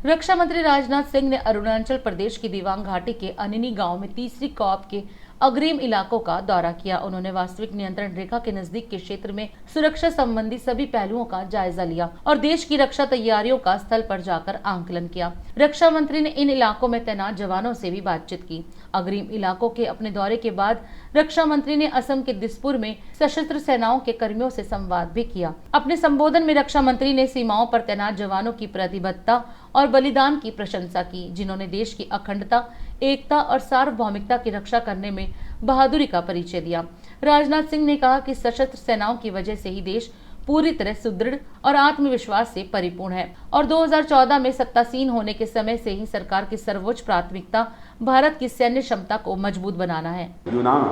रक्षा मंत्री राजनाथ सिंह ने अरुणाचल प्रदेश की दिबांग घाटी के अनिनी गांव में तीसरी कॉप के अग्रिम इलाकों का दौरा किया। उन्होंने वास्तविक नियंत्रण रेखा के नजदीक के क्षेत्र में सुरक्षा संबंधी सभी पहलुओं का जायजा लिया और देश की रक्षा तैयारियों का स्थल पर जाकर आंकलन किया। रक्षा मंत्री ने इन इलाकों में तैनात जवानों से भी बातचीत की। अग्रिम इलाकों के अपने दौरे के बाद रक्षा मंत्री ने असम के दिसपुर में सशस्त्र सेनाओं के कर्मियों से संवाद भी किया। अपने संबोधन में रक्षा मंत्री ने सीमाओं पर तैनात जवानों की प्रतिबद्धता और बलिदान की प्रशंसा की, जिन्होंने देश की अखंडता, एकता और सार्वभौमिकता की रक्षा करने में बहादुरी का परिचय दिया। राजनाथ सिंह ने कहा कि सशस्त्र सेनाओं की वजह से ही देश पूरी तरह सुदृढ़ और आत्मविश्वास से परिपूर्ण है और 2014 में सत्तासीन होने के समय से ही सरकार की सर्वोच्च प्राथमिकता भारत की सैन्य क्षमता को मजबूत बनाना है। यूनान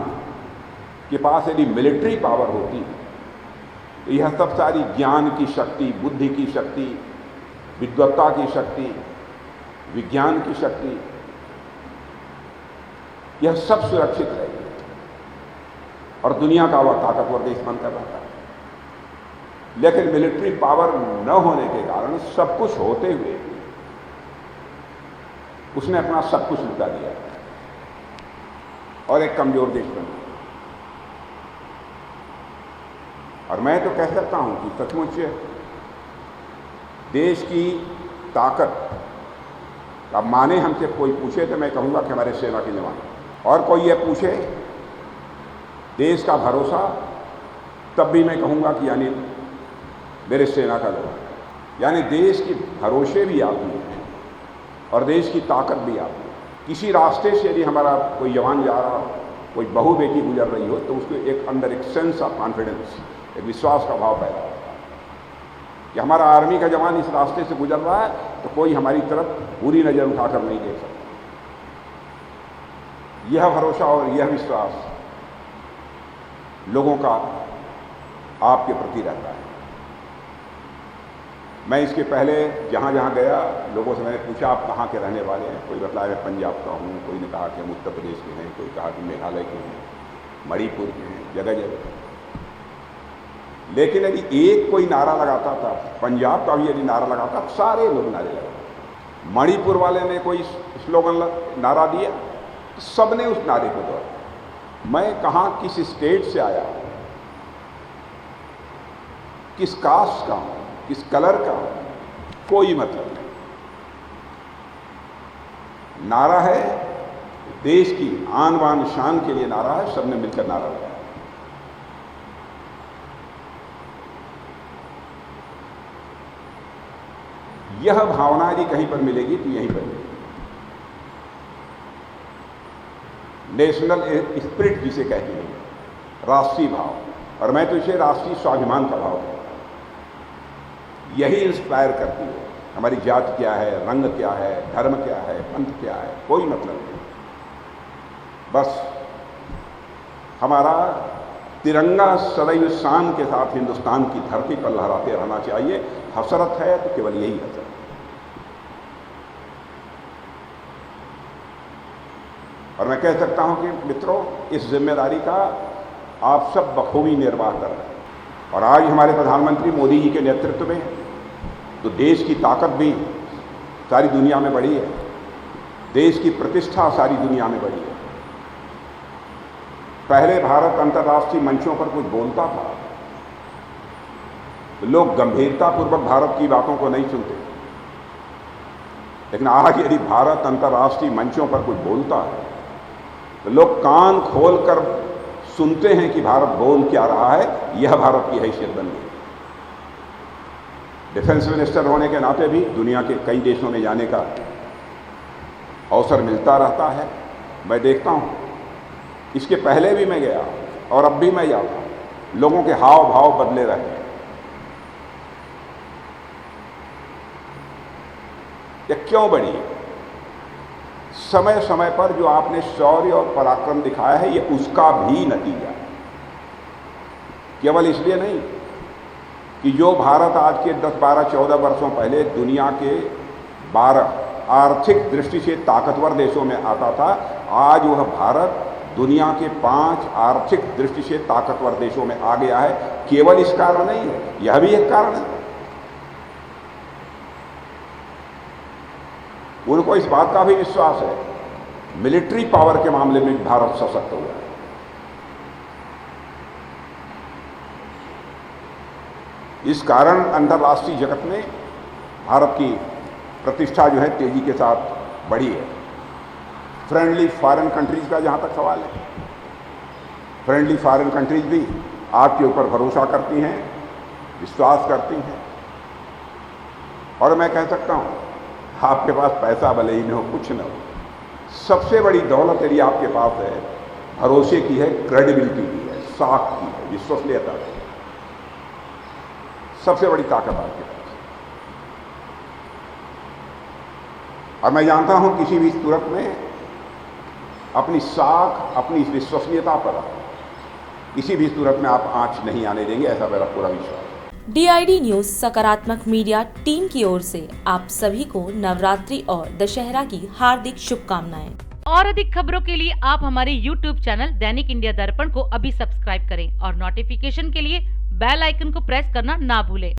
के पास यदि मिलिट्री पावर होती तो यह सब सारी ज्ञान की शक्ति, बुद्धि की शक्ति, विद्वत्ता की शक्ति, विज्ञान की शक्ति, यह सब सुरक्षित रहेगी और दुनिया का वह ताकतवर देश बनकर रहता है। लेकिन मिलिट्री पावर न होने के कारण सब कुछ होते हुए उसने अपना सब कुछ लुटा दिया और एक कमजोर देश बन गया। और मैं तो कह सकता हूं कि सचमुच देश की ताकत का माने हमसे कोई पूछे तो मैं कहूंगा कि हमारे सेना के जवान, और कोई ये पूछे देश का भरोसा, तब भी मैं कहूंगा कि यानी मेरे सेना का जवान। यानी देश की भरोसे भी आप में है और देश की ताकत भी आप में। किसी रास्ते से यदि हमारा कोई जवान जा रहा हो, कोई बहू बेटी गुजर रही हो, तो उसको एक अंदर एक सेंस ऑफ कॉन्फिडेंस, एक विश्वास का भाव पैदा होता है कि हमारा आर्मी का जवान इस रास्ते से गुजर रहा है तो कोई हमारी तरफ बुरी नजर उठाकर नहीं देख सकता। यह भरोसा और यह विश्वास लोगों का आपके प्रति रहता है। मैं इसके पहले जहाँ जहाँ गया, लोगों से मैंने पूछा आप कहाँ के रहने वाले हैं। कोई बताया मैं पंजाब का हूँ, कोई ने कहा कि हम उत्तर प्रदेश के हैं, कोई कहा कि मेघालय के हैं, मणिपुर के हैं, जगह जगह। लेकिन यदि एक कोई नारा लगाता था, पंजाब का भी यदि नारा लगाता, सारे लोग नारे लगाते। मणिपुर वाले ने कोई स्लोगन नारा दिया, सबने उस नारे को दोहराया। मैं कहाँ किस स्टेट से आया, किस कास्ट का हूँ, किस कलर का हूँ, कोई मतलब नहीं। नारा है देश की आन बान शान के लिए नारा है, सबने मिलकर नारा लगाया। यह भावना यदि कहीं पर मिलेगी तो यहीं पर मिलेगी। नेशनल स्पिरिट जिसे कहते हैं, राष्ट्रीय भाव, और मैं तो इसे राष्ट्रीय स्वाभिमान का भाव कहता हूं। यही इंस्पायर करती है। हमारी जाति क्या है, रंग क्या है, धर्म क्या है, पंथ क्या है, कोई मतलब नहीं। बस हमारा तिरंगा सदैव शान के साथ हिंदुस्तान की धरती पर लहराते रहना चाहिए। हसरत है तो केवल यही हसरत है। और मैं कह सकता हूं कि मित्रों, इस जिम्मेदारी का आप सब बखूबी निर्वाह कर रहे हैं। और आज हमारे प्रधानमंत्री मोदी जी के नेतृत्व में तो देश की ताकत भी सारी दुनिया में बढ़ी है, देश की प्रतिष्ठा सारी दुनिया में बढ़ी है। पहले भारत अंतर्राष्ट्रीय मंचों पर कुछ बोलता था तो लोग गंभीरतापूर्वक भारत की बातों को नहीं सुनते, लेकिन आज यदि भारत अंतर्राष्ट्रीय मंचों पर कुछ बोलता है तो लोग कान खोलकर सुनते हैं कि भारत बोल क्या रहा है। यह भारत की हैसियत बन गई। डिफेंस मिनिस्टर होने के नाते भी दुनिया के कई देशों में जाने का अवसर मिलता रहता है। मैं देखता हूं, इसके पहले भी मैं गया और अब भी मैं जाता हूं, लोगों के हाव भाव बदले रहते हैं। यह क्यों बढ़ी? समय समय पर जो आपने शौर्य और पराक्रम दिखाया है, यह उसका भी नतीजा है। केवल इसलिए नहीं कि जो भारत आज के 10, 12, 14 वर्षों पहले दुनिया के 12 आर्थिक दृष्टि से ताकतवर देशों में आता था, आज वह भारत दुनिया के 5 आर्थिक दृष्टि से ताकतवर देशों में आ गया है। केवल इस कारण नहीं है, यह भी एक कारण है। उनको इस बात का भी विश्वास है मिलिट्री पावर के मामले में भारत सशक्त हुआ है। इस कारण अंतर्राष्ट्रीय जगत में भारत की प्रतिष्ठा जो है तेजी के साथ बढ़ी है। फ्रेंडली फॉरेन कंट्रीज का जहाँ तक सवाल है, फ्रेंडली फॉरेन कंट्रीज भी आपके ऊपर भरोसा करती हैं, विश्वास करती हैं। और मैं कह सकता हूँ आपके पास पैसा भले ही न हो, कुछ न हो, सबसे बड़ी दौलत यदि आपके पास है, भरोसे की है, क्रेडिबिलिटी की है, साख की है, विश्वसनीयता की है, सबसे बड़ी ताकत आपके पास। और मैं जानता हूं किसी भी सूरत में अपनी साख, अपनी विश्वसनीयता पर किसी भी सूरत में आप आंच नहीं आने देंगे, ऐसा मेरा पूरा विश्वास है। DID न्यूज सकारात्मक मीडिया टीम की ओर से आप सभी को नवरात्रि और दशहरा की हार्दिक शुभकामनाएं। और अधिक खबरों के लिए आप हमारे YouTube चैनल दैनिक इंडिया दर्पण को अभी सब्सक्राइब करें और नोटिफिकेशन के लिए बेल आइकन को प्रेस करना ना भूलें।